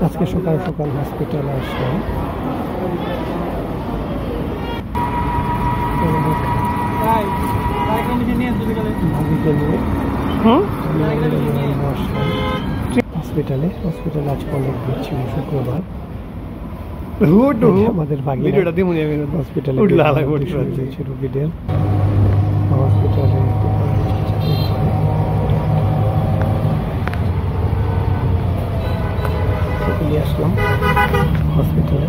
আজকে সকাল সকাল হসপিটালে আসলাম। হসপিটালে আজকে অনেক ভিড় ছিল শুক্রবার। আমাদের হসপিটালে রোগীদের হসপিটালে নিয়ে আসলাম হসপিটালে।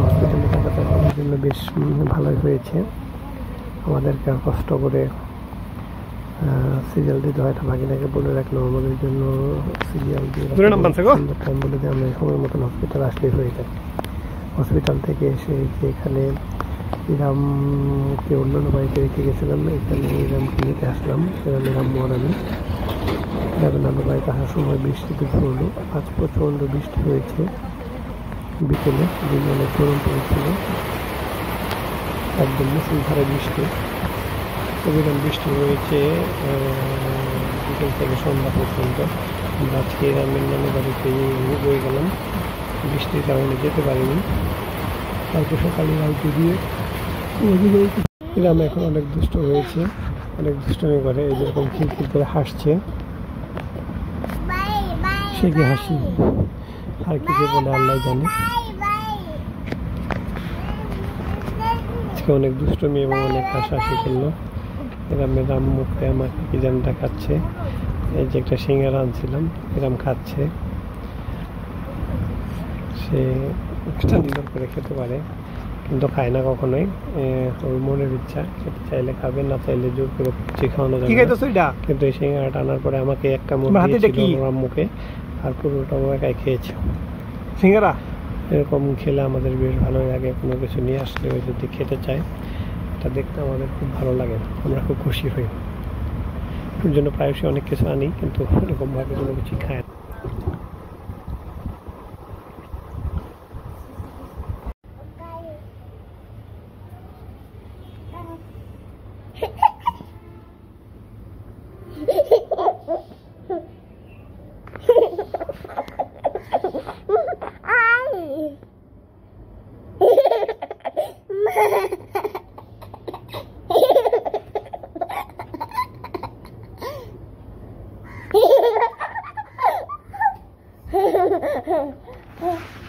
হসপিটালে থাকাটা আমাদের জন্য বেশ ভালোই হয়েছে। আমাদেরকে আর কষ্ট করে সিরিয়াল দিতে হয়, ভাগিনাকে বলে রাখলাম আমাদের জন্য সিরিয়াল দিয়ে টাইম বলে দিয়ে আমরা সময় মতন হসপিটাল আসলেই হয়ে যায়। হসপিটাল থেকে এসে এখানে ইরামকে অন্যান্য বাড়িতে রেখে গেছিলাম, এখানে ইরামকে নিতে আসলাম। সেখানে ইরাম আর আমি নানু বাড়িতে আসার সময় বৃষ্টিতে পড়লো। আজ প্রচণ্ড বৃষ্টি হয়েছে, বিকেলে দিন অনেক গরম পড়েছিল, একদম মুষলধারে বৃষ্টি। অবিরাম বৃষ্টি হয়েছে বিকেল থেকে সন্ধ্যা পর্যন্ত। আজকে ইরামের নানু বাড়িতে বয়ে গেলাম, বৃষ্টির কারণে যেতে পারিনি। কালকে সকালে রাইতে দিয়ে ইরাম এখন অনেক দুষ্ট হয়েছে, অনেক দুষ্টমি করে, এই যেরকম খিলখিল করে হাসছে, সে কি হাসি আর কি যে বলে আল্লাহ জানে। আজকে অনেক দুষ্টমি এবং অনেক হাসাহাসি করলো। ইরামের মুখে আমাকে কি যেন দেখাচ্ছে, এই যে একটা সিঙ্গারা আনছিলাম ইরাম খাচ্ছে। সে সুন্দর করে খেতে পারে কিন্তু খায় না কখনোই, ওর মনের ইচ্ছা, খেতে চাইলে খাবে, না চাইলে জোর করে খাওয়ানো যাবে। কিন্তু এই সিঙ্গারাটা আনার পরে আমাকে এক কামড় দিয়েছিল মুখে, আর পুরোটা ও একাই খেয়েছে। সিঙ্গারা এরকম খেলে আমাদের বেশ ভালোই লাগে, কোনো কিছু নিয়ে আসলে ওই যদি খেতে চায় এটা দেখতে আমাদের খুব ভালো লাগে, আমরা খুব খুশি হই। ওর জন্য প্রায়শই অনেক কিছু আনি, কিন্তু এরকমভাবে কোনো কিছু খায় না। Ha ha ha.